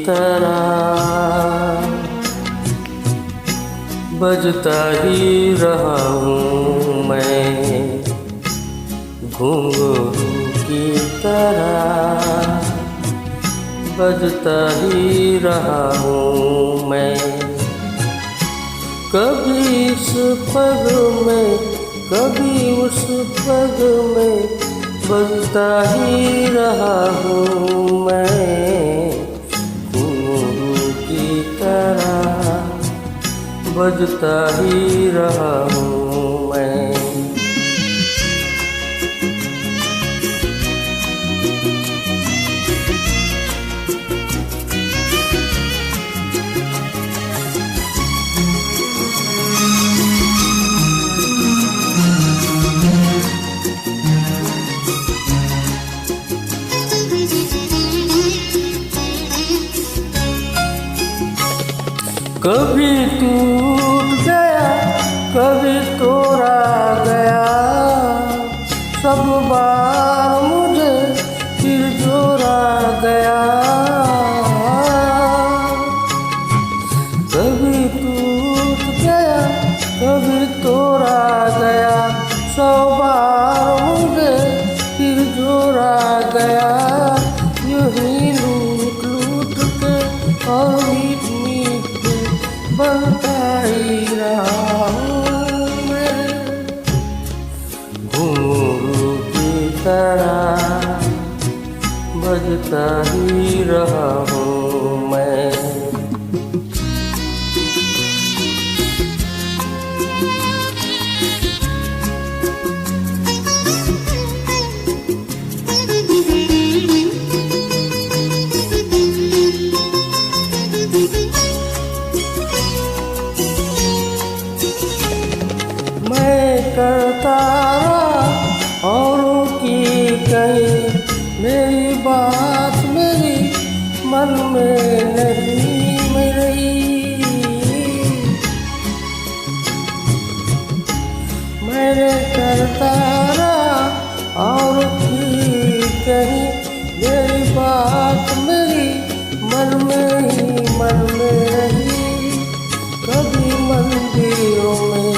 तरह बजता ही रहा हूँ मैं, घुंघरू की तरह बजता ही रहा हूँ मैं। कभी इस पग में कभी उस पग में बजता ही रहा हूँ मैं, घुंघरू की तरह बजता ही रहा हूँ मैं। कभी टूट गया कभी तोड़ा गया, सब बार मुझे फिर जोड़ा गया। कभी टूट गया कभी तोड़ा गया, सब बार मुझे फिर जोड़ा गया। यूं ही लूट लूट के और मीट मीट के बनता ही रहा हूँ मैं, घुंघरू की तरह बजता ही रहा हूँ मैं। मैं करता रहा औरों की कहीं, मेरी बात मेरी मन में नहीं रही। मैंने करता रहा औरों की कहीं, मेरी बात मेरी मन में रही। कभी मंदिरों में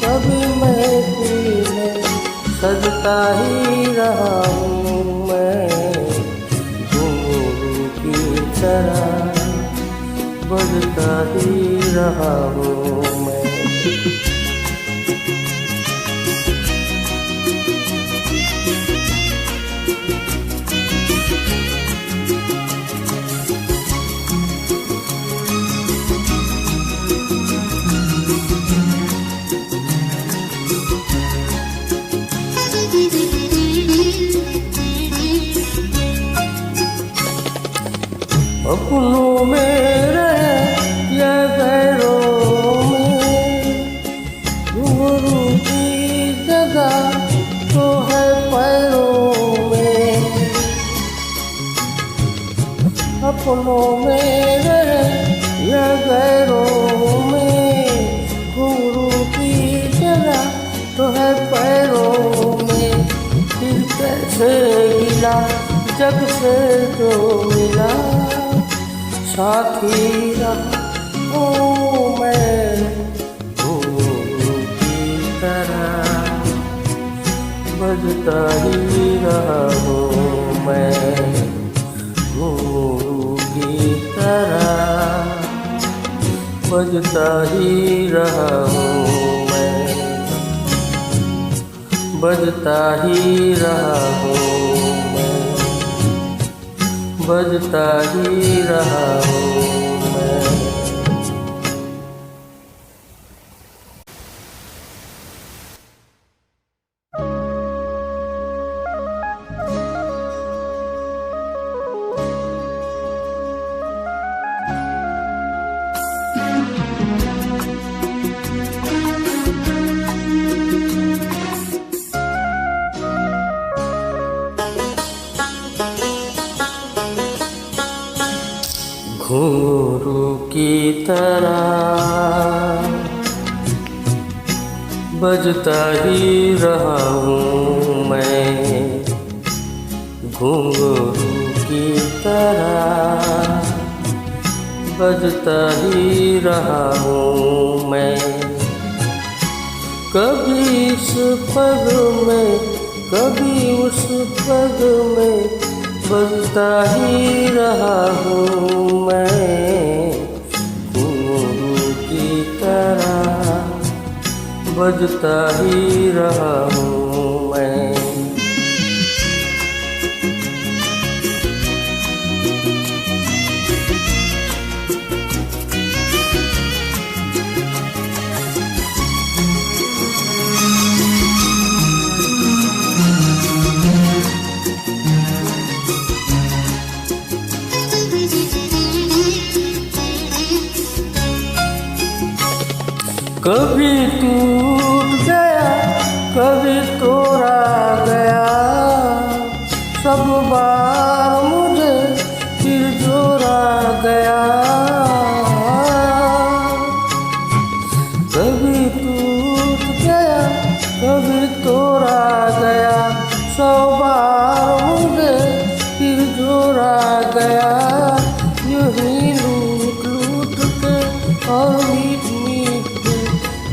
कभी महफिल में सजता ही रहा हूँ मैं, घुंघरू की तरह बजता ही रहा हूँ मैं। अपनों में रहे या गैरों में, घुंघरू की जगह तो है पैरों में। अपनों में रहे या गैरों में, घुंघरू की जगह तो है पैरों में। फिर कैसे गिला जग से जो मिला, साथी रहा हूँ मैं, घुंघरू की तरह बजता ही रहा हूँ मैं, घुंघरू की तरह बजता ही रहा हूँ मैं, बजता ही रहा हूँ मैं, बजता ही रहा हूँ मैं। घुंघरू की तरह बजता ही रहा हूँ मैं, घुंघरू की तरह बजता ही रहा हूँ मैं। कभी इस पग में कभी उस पग में बजता ही रहा हूँ मैं। घुंघरू की तरह बजता ही रहा हूँ मैं। कभी टूट गया कभी तोड़ा गया, सब बार मुझे फिर जोड़ा गया। कभी टूट गया कभी तोड़ा गया, सब बार मुझे फिर जोड़ा गया। यूं ही लूट लूट के और मीट मीट के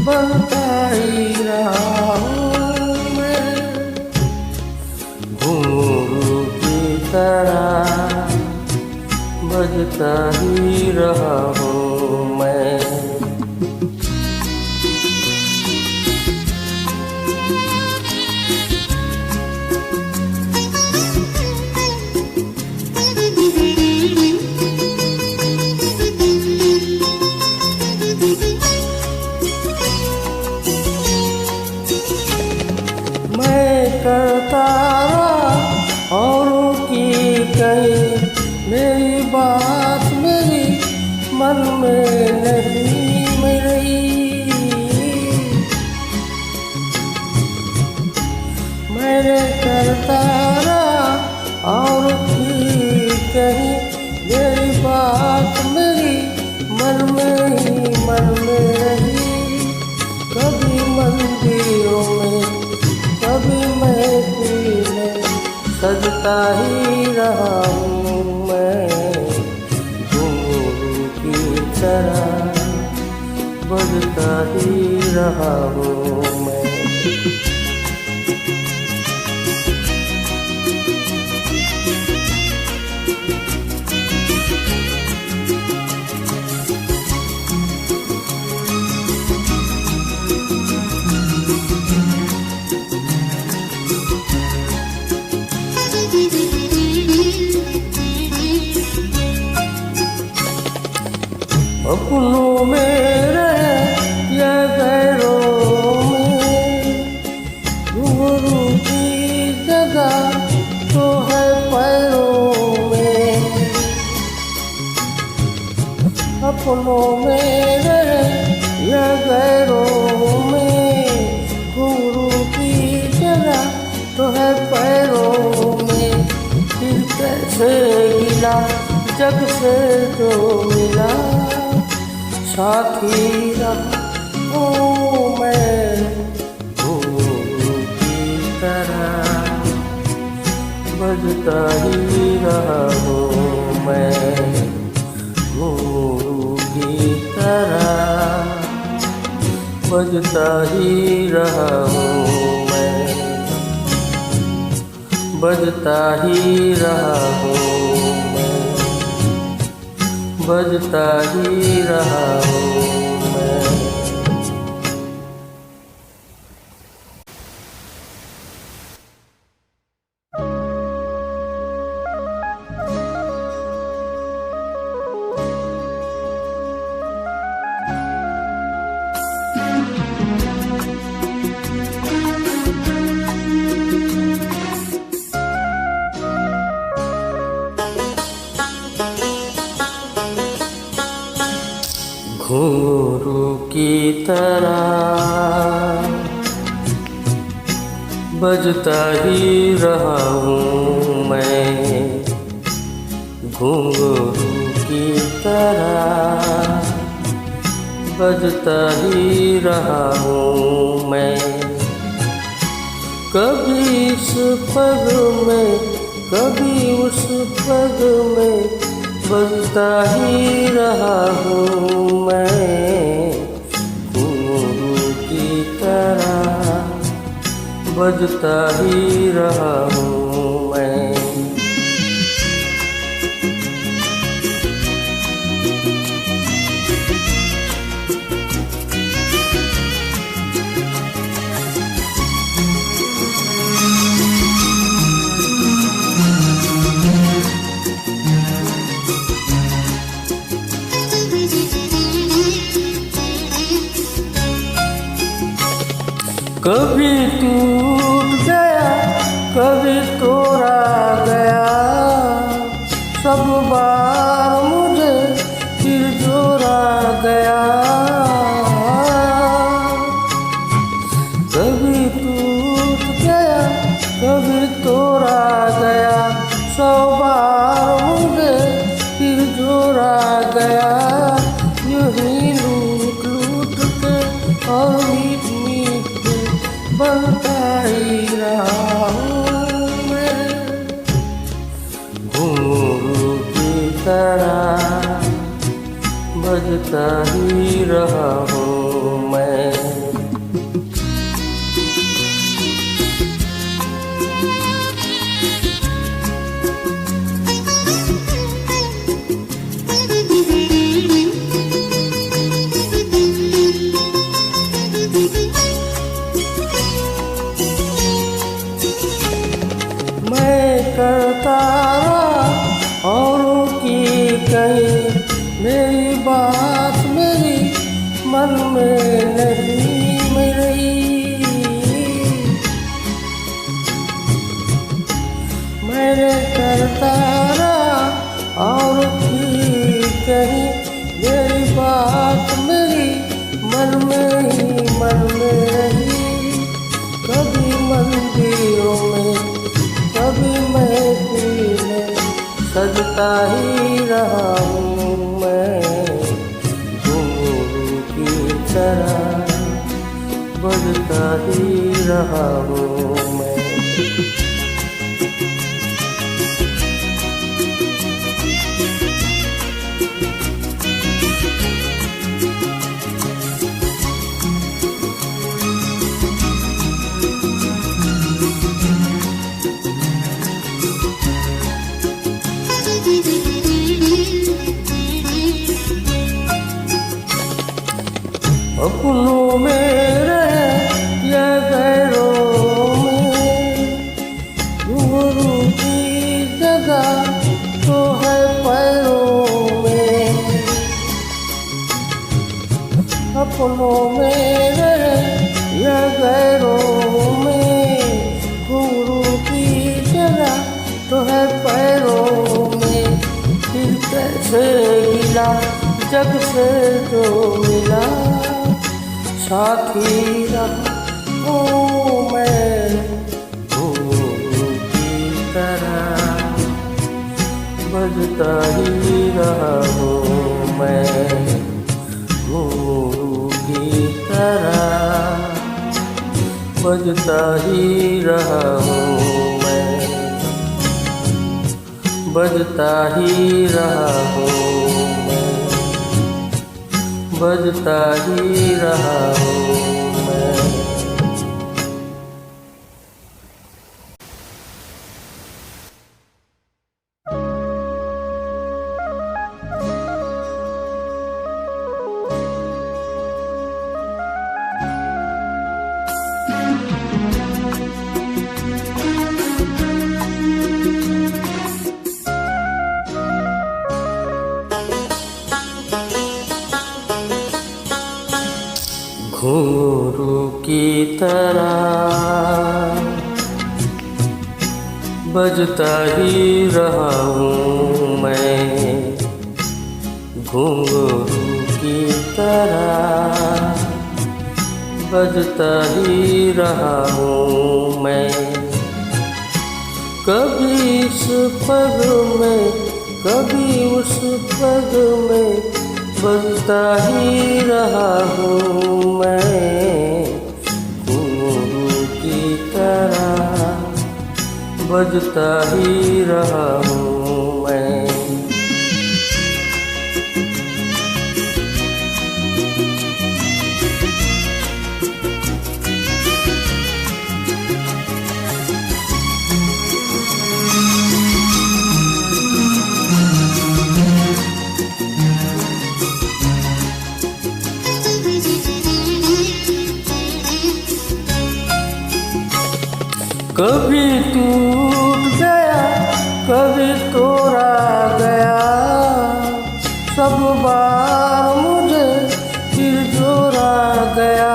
बनता ही रहा हूँ मैं। घुंघरू की तरह बजता ही रहा हूँ मैं। करता रहा औरों की कहीं, मेरी बात मेरी मन में नहीं रही। मैंने करता रहा औरों की कहीं, मेरी बात मेरी मन में रही। कभी मंदिरों में कभी महफिल में सजता ही रहा हूँ मैं। घुंघरू की तरह बजता ही रहा हूँ मैं। अपनों में रहे या गैरों में, घुंघरू की जगह तो है पैरों में। अपनों में रहे या गैरों में, घुंघरू की जगह तो है पैरों में। फिर कैसे गिला जग से जो मिला, साथी रहूं मैं। घुंघरू की तरह बजता ही रहा हूँ मैं। घुंघरू की तरह बजता ही रहा हूँ मैं। बजता ही रहा हूँ मैं। बजता ही रहा हूँ मैं। घुंघरू की तरह बजता ही रहा हूँ मैं। घुंघरू की तरह बजता ही रहा हूँ मैं। कभी इस पग में कभी उस पग में बजता ही रहा हूँ मैं, घुंघरू की तरह बजता ही रहा हूँ मैं। कभी टूट गया, कभी तोड़ा गया, सब बार मुझे फिर जोड़ा गया। कभी टूट गया, कभी तोड़ा गया, सब बार मुझे फिर जोड़ा गया। यूं ही लूट लूट के और बनता ही रहा हूँ मैं, घुंघरू की तरह बजता ही रहा हूँ मैं। करता औरों की कहीं, मेरी बात मेरी मन में नहीं मेरी। मैंने करता औरों की कहीं, मेरी बात मेरी मन में ही मन में रही। कभी मंदिरों में, कभी महफिल में सजता ही रहा हूँ मैं, घुंघरू की तरह बजता ही रहा हूँ मैं। अपनों में रहे या गैरों में, घुंघरू की जगह तो है पैरों में। अपनों में रहे या गैरों में, घुंघरू की जगह तो है पैरों में। फिर कैसे गिला जग से जो मिला, साथी रहा हूँ मैं, घुंघरू की तरह बजता ही रहा हूँ मैं, घुंघरू की तरह बजता ही रहा हूँ मैं, बजता ही रहा हूँ मैं, बजता ही रहा हूँ मैं। घुंघरू की तरह बजता ही रहा हूँ मैं, घुंघरू की तरह बजता ही रहा हूँ मैं। कभी इस पग में, कभी उस पग में बजता ही रहा हूँ मैं, घुंघरू की तरह बजता ही रहा हूँ मैं। कभी टूट गया कभी तोड़ा गया, सब बार मुझे फिर जोड़ा गया।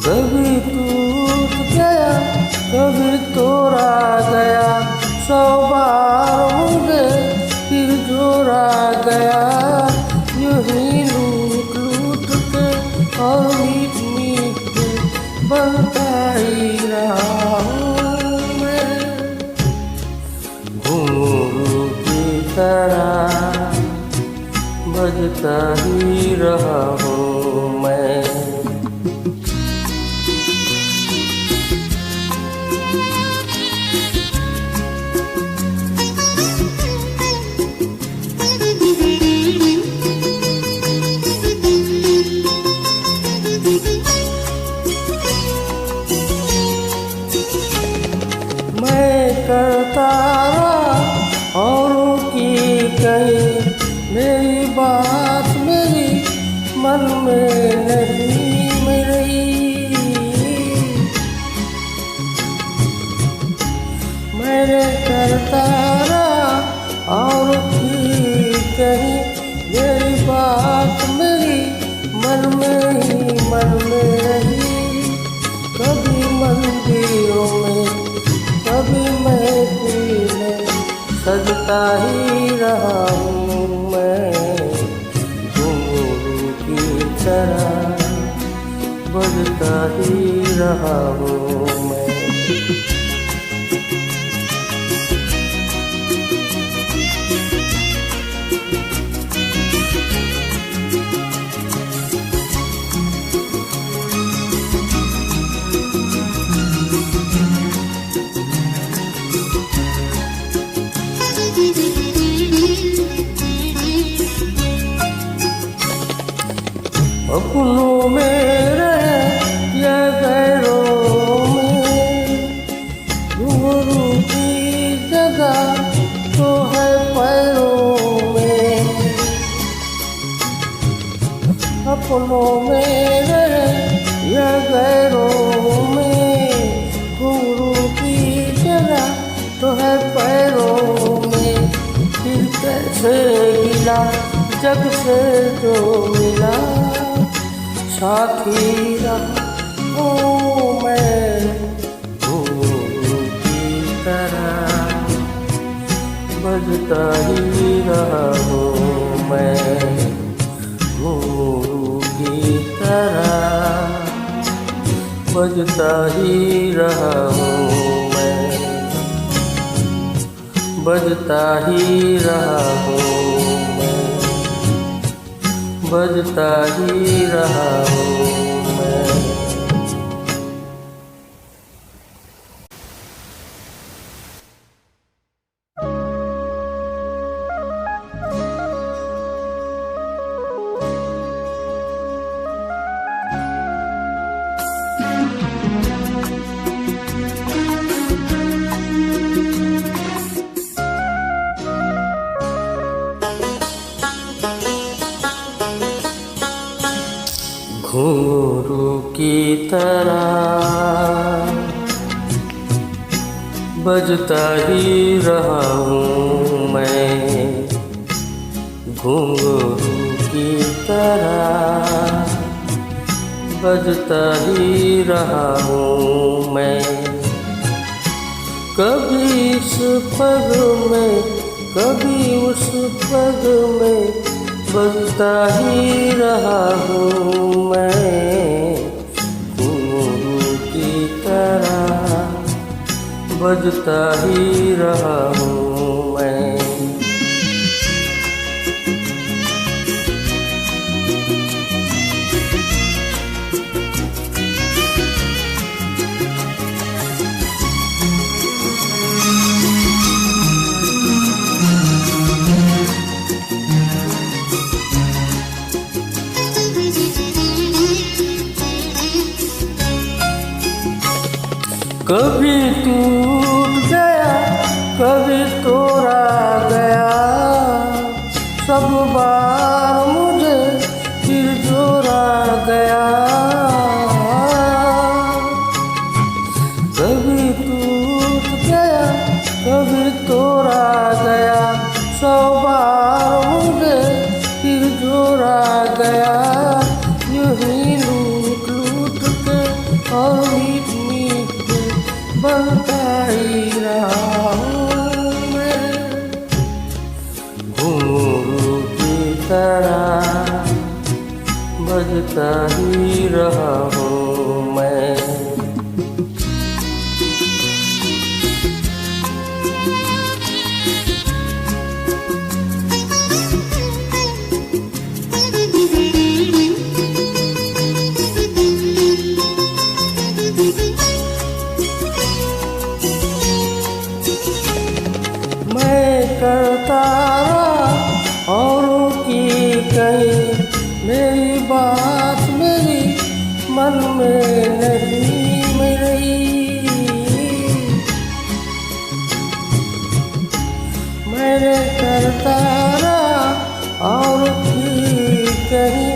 कभी टूट गया कभी तोड़ा गया, सब बार मुझे फिर जोड़ा गया। यूं ही लूट लूट के और मीट मीट के बनता ही रहा हूँ मैं, घुंघरू की तरह बजता ही रहा हूँ मैं। मैं करता रहा औरों की कहीं, मेरी बात मेरी मन में नहीं में रही। मैंने करता रहा औरों की कहीं, मेरी बात मेरी मन में ही मन में रही। कभी मंदिरों में कभी महफिल में सजता ही रहा हूँ मैं, घुंघरू की तरह बजता ही रहा हूँ मैं। अपनों में रहे या गैरों में, घुंघरू की जगह तो है पैरों में। अपनों में रहे या गैरों में, घुंघरू की जगह तो है पैरों में। फिर कैसे गिला जग से जो मिला, साथी रहा हूँ मैं, घुंघरू की तरह बजता ही रहा हूँ मैं, घुंघरू की तरह बजता ही रहा हूँ मैं, बजता ही रहा हूँ मैं, बजता ही रहा हूँ मैं। घुंघरू की तरह बजता ही रहा हूँ मैं, घुंघरू की तरह बजता ही रहा हूँ मैं। कभी इस पग में कभी उस पग में बजता ही रहा हूँ मैं, घुंघरू की तरह बजता ही रहा हूँ मैं। कभी टूट गया कभी तोड़ा गया, सब बार मुझे फिर जोड़ा गया। गया, यूं ही लूट लूट के और मीट मीट के बनता ही रहा हूँ मैं। घुंघरू की तरह बजता ही रहा हूँ मैं। मैं करता रहा औरों की कहीं, मेरी बात मेरी मन में नहीं में रही। मैंने करता रहा औरों की कहीं,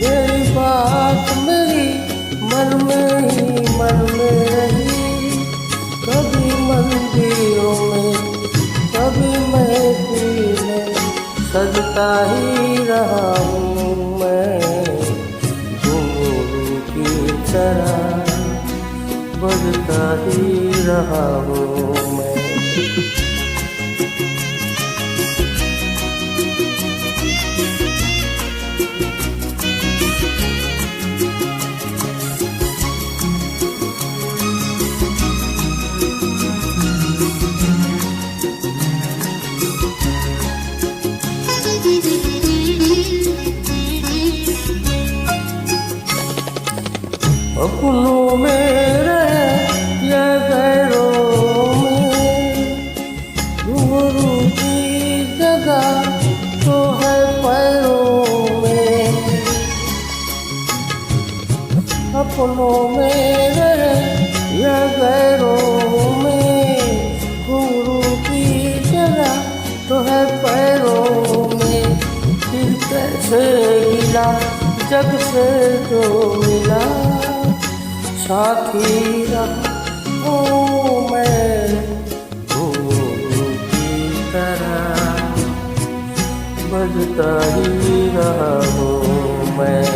मेरी बात मेरी मन में ही मन में रही। कभी मंदिरों में कभी महफिल में सजता ही रहा हूँ मैं। घुंघरू की तरह बजता ही रहा हूँ मैं। अपनों में रहे या गैरों में, घुंघरू की जगह तो है पैरों में। अपनों में रहे या गैरों में, घुंघरू की जगह तो है पैरों में। फिर कैसे गिला जग से जो मिला, साथी रहा हूँ मैं। घुंघरू की तरह बजता ही रहा हूँ मैं।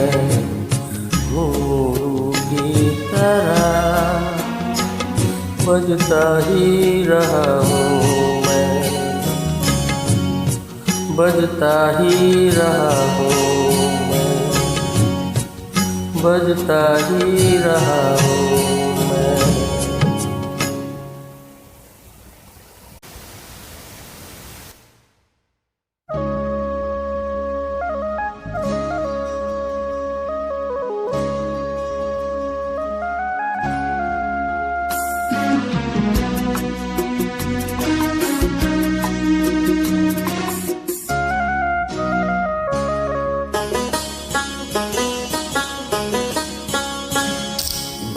घुंघरू की तरह बजता ही रहा हूँ मैं। बजता ही रहा हूँ मैं। बजता ही रहा हूँ मैं।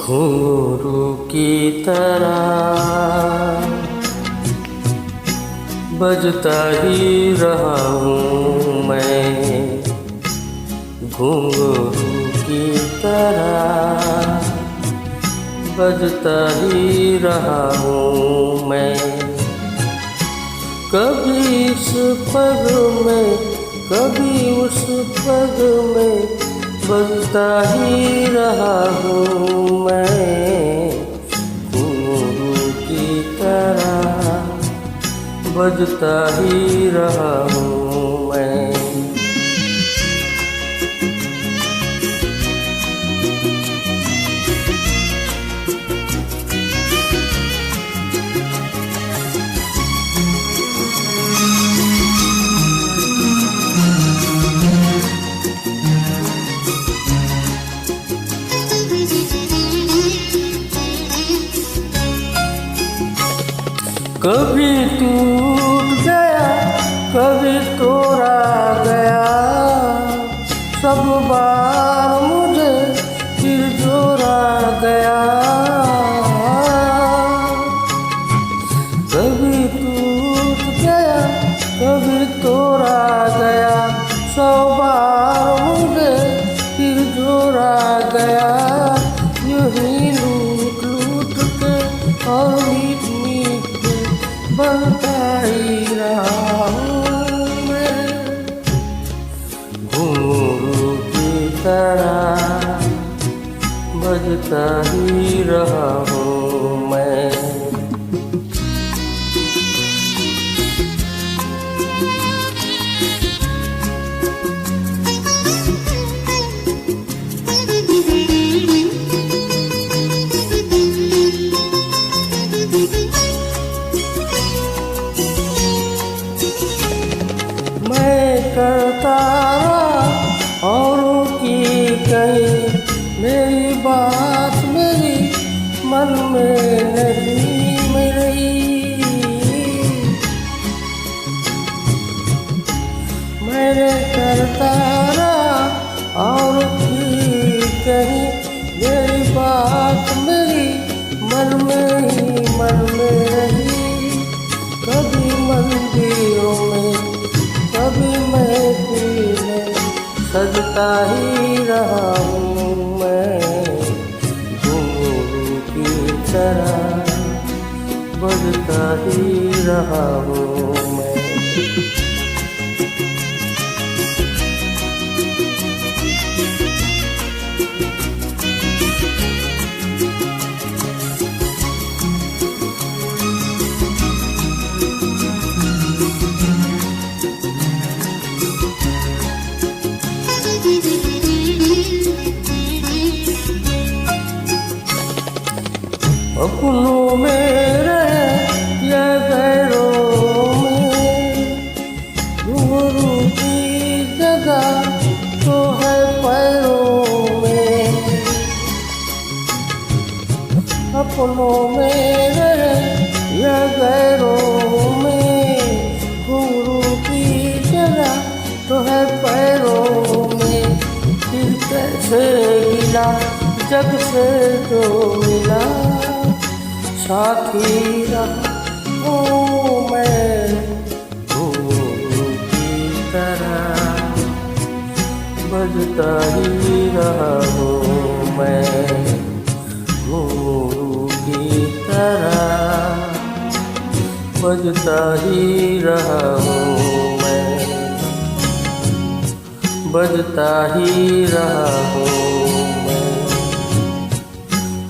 घुंघरू की तरह बजता ही रहा हूँ मैं। घुंघरू की तरह बजता ही रहा हूँ मैं। कभी इस पग में कभी उस पग में बजता ही रहा हूँ मैं। घुंघरू की तरह बजता ही रहा हूँ मैं। कभी टूट गया कभी तोड़ा गया, सब बार मुझे फिर जोड़ा गया। कभी टूट गया कभी तोड़ा गया, सब बार मुझे फिर जोड़ा गया। यूं ही लूट लूट के और मीट मीट के बनता ही रहा हूँ मैं। घुंघरू तरह बजता ही रहा हूँ मैं। मैं करता रहा औरों की कहीं, मेरी बात मेरी मन में नहीं मेरी। मैंने करता रहा औरों की कहीं, मेरी बात मेरी मन में ही मन में रही। कभी मंदिरों में कभी महफिल में सजता ही रहा हूँ मैं। घुंघरू की तरह बजता ही रहा हूँ मैं। अपनों में रहे या गैरों में, घुंघरू की जगह तो है पैरों में। अपनों में रहे या गैरों में, घुंघरू की जगह तो है पैरों में। फिर कैसे गिला जग से जो मिला, साथी रहा हूँ मैं। घुंघरू की तरह बजता ही रहा हूँ मैं। घुंघरू की तरह बजता ही रहा हूँ मैं। बजता ही रहा हूँ मैं।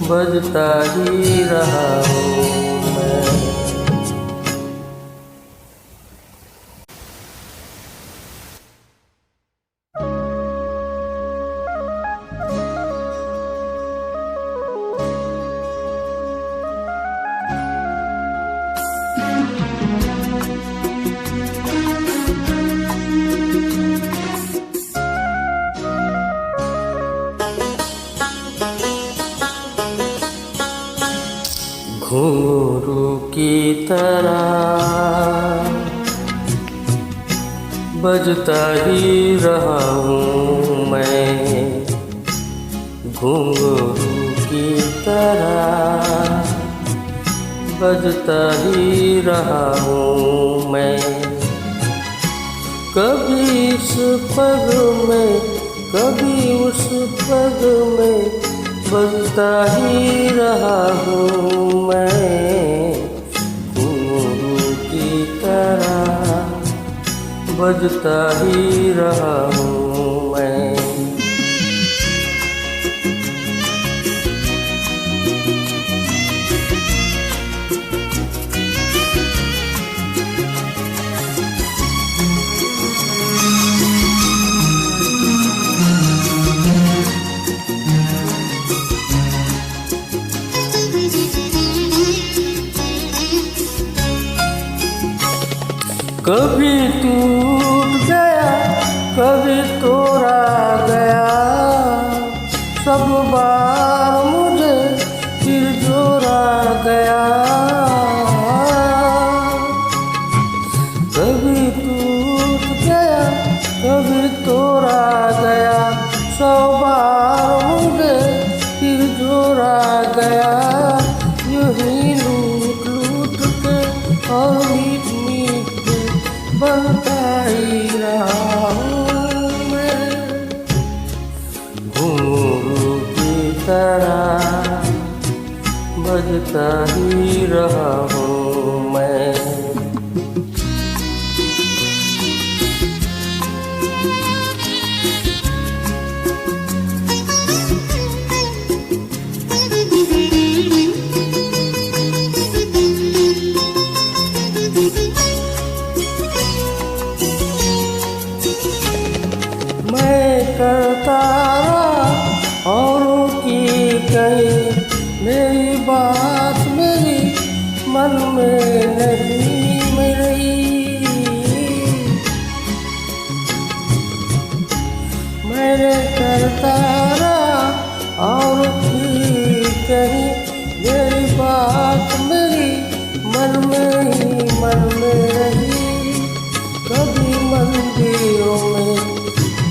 बजता ही रहा हूँ मैं। घुंघरू की तरह बजता ही रहा हूँ मैं। घुंघरू की तरह बजता ही रहा हूँ मैं। कभी इस पग में कभी उस पग में बजता ही रहा हूँ मैं। घुंघरू की तरह बजता ही रहा हूँ मैं। कभी टूट गया कभी तोड़ा गया, सब बार मुझे फिर जोड़ा गया। कभी टूट गया कभी तोड़ा गया, सब बार मुझे फिर जोड़ा गया। यूं ही लूट लूट के और मीट मीट के बनता ही रहा हूँ मैं। घुंघरू की तरह बजता ही रहा हूँ मैं। करता रहा औरों की कहीं, मेरी बात मेरी मन में नहीं में रही। मैंने करता रहा औरों की कहीं, मेरी बात मेरी मन में ही मन में रही। कभी मंदिरों में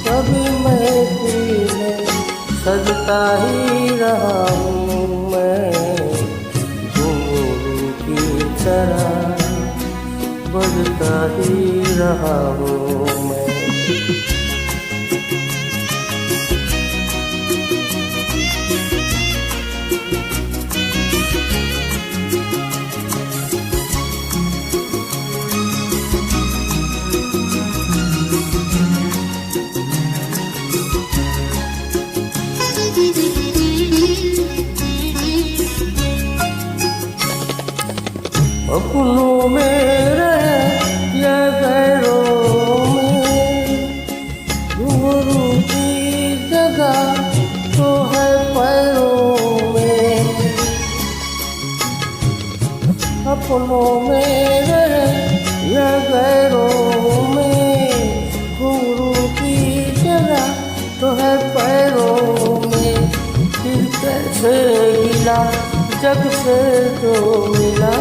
कभी महफिल में सजता ही रहा हूँ मैं, घुंघरू की तरह बजता ही रहा हूँ मैं। अपनों में रहे या गैरों में, घुंघरू की जगह तो है पैरों में। अपनों में रहे या गैरों में, घुंघरू की जगह तो है पैरों में। फिर कैसे गिला जग से जो मिला,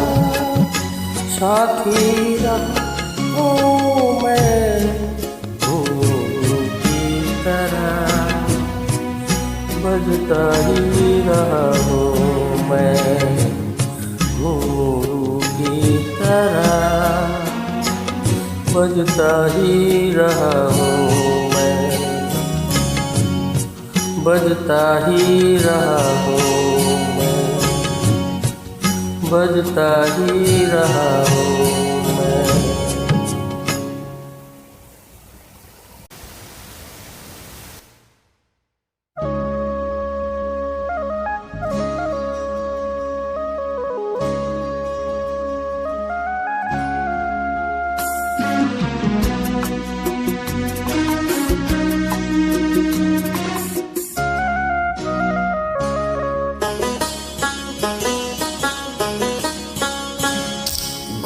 साथी रहा हूँ मैं घुंघरू की तरह बजता ही रहा हूँ मैं, घुंघरू की तरह बजता ही रहा हूँ मैं, बजता ही रहा हूँ मैं, बजता ही रहा हूँ मैं।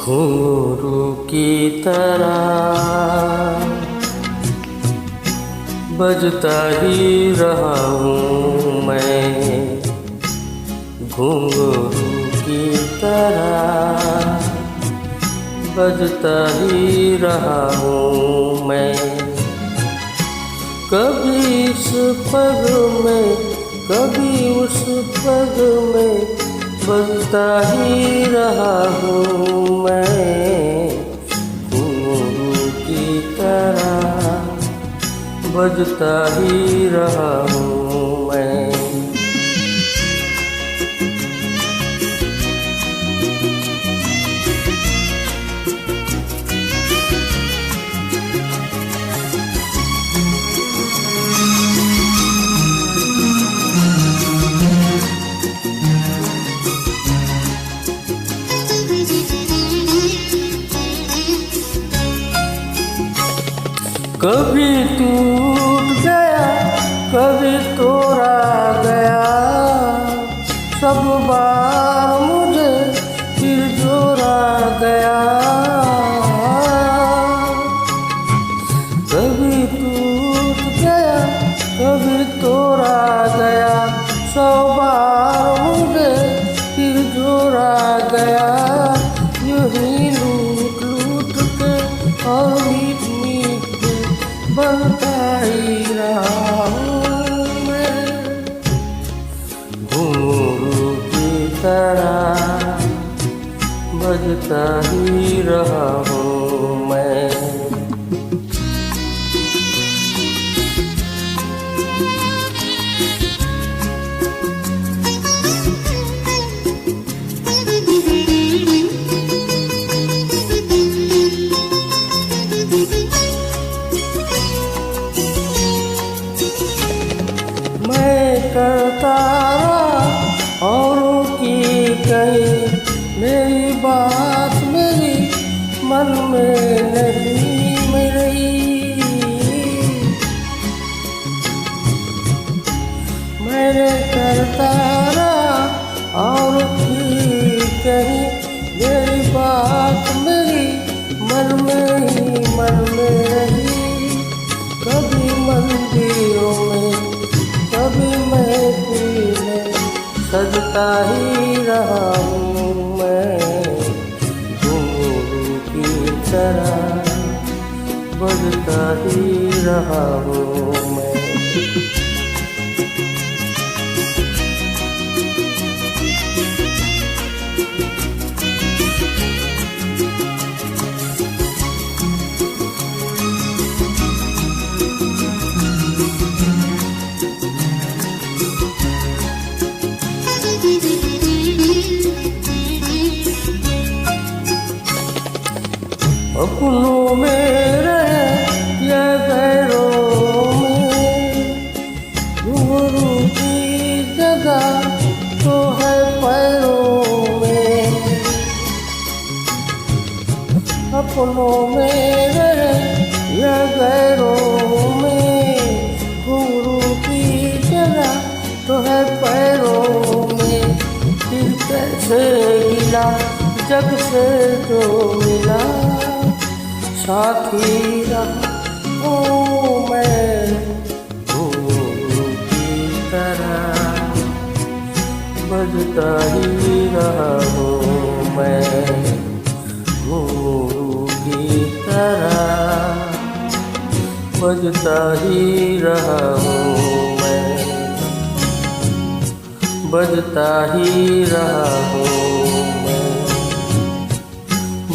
घुंघरू की तरह बजता ही रहा हूँ मैं, घुंघरू की तरह बजता ही रहा हूँ मैं। कभी इस पग में कभी उस पग में बजता ही रहा हूँ मैं, घुंघरू की तरह बजता ही रहा हूँ मैं। कभी टूट गया कभी तोड़ा गया, सब बार मुझे फिर जोड़ा गया। कभी टूट गया कभी तोड़ा गया, सब बार मुझे फिर जोड़ा गया। यूं ही लूट लूट के और मीट मीट के बनता ही रहा हूँ मैं, घुंघरू की तरह बजता ही रहा हूँ मैं। करता रहा औरों की कहीं, मेरी बात मेरी मन में नहीं में रही। मेरे करता रहा और कहीं मेरी बात मेरी मन में ही मन में रही। कभी मंदिरों में कभी महफिल में सजता ही रहा हूँ मैं, घुंघरू की तरह बजता ही रहा हूँ मैं। अपनों में रहे या गैरों में, घुंघरू की जगह तो है पैरों में। अपनों में रहे या गैरों में, घुंघरू की जगह तो है पैरों में। फिर कैसे गिला जग से जो मिला, साथी रहा हूँ मैं घुंघरू की तरह बजता ही रहा हूँ मैं, घुंघरू की तरह बजता ही रहा हूँ मैं, बजता ही रहा हूँ मैं,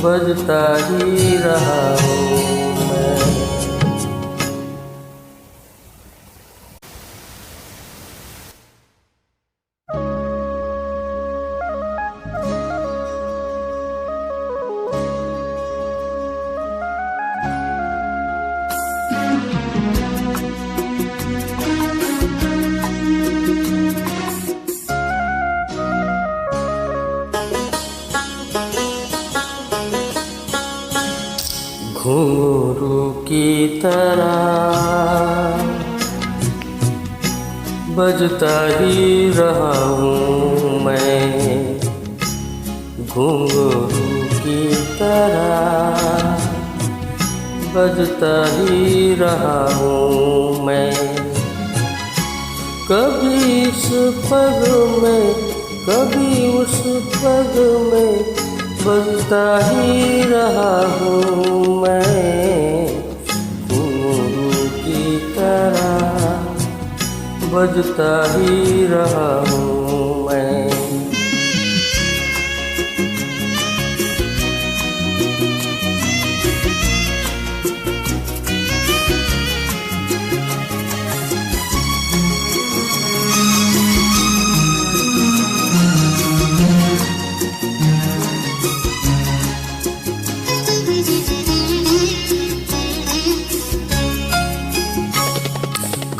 बजता ही रहा हूँ मैं। घुंघरू की तरह बजता ही रहा हूँ मैं, घुंघरू की तरह बजता ही रहा हूँ मैं। कभी इस पग में कभी उस पग में बजता ही रहा हूँ मैं, घुंघरू की तरह बजता ही रहा हूँ मैं।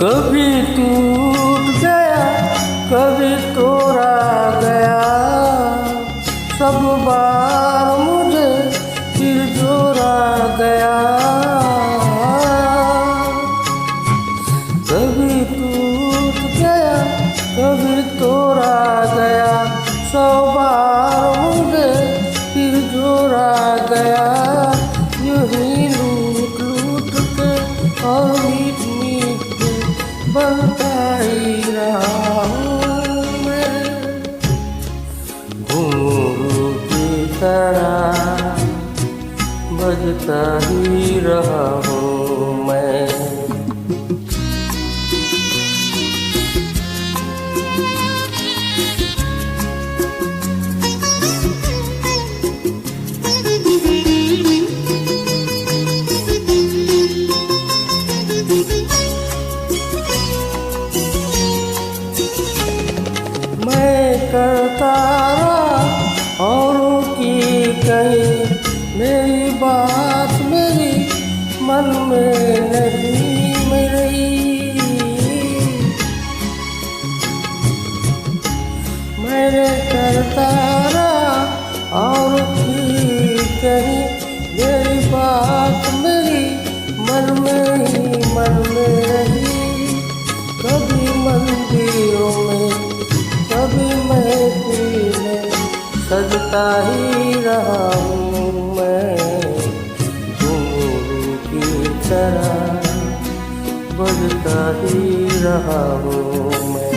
कभी टूट गया कभी तोड़ा गया, सब बार मुझे फिर जोड़ा गया। कभी टूट गया कभी तोड़ा गया, सब बार मुझे फिर जोड़ा गया। यूं ही लूट लूट के और मीट मीट के बनता ही रहा हूँ मैं, घुंघरू की तरह बजता ही रहा हूँ मैं। करता रहा औरों की कहीं मेरी बात मेरी मन में नहीं मेरी। मैंने करता रहा और कहीं मेरी बात मेरी मन में ही मन में रही। कभी मंदिरों में ही रहा हूँ मैं, घुंघरू की तरह बजता ही रहा हूँ मैं।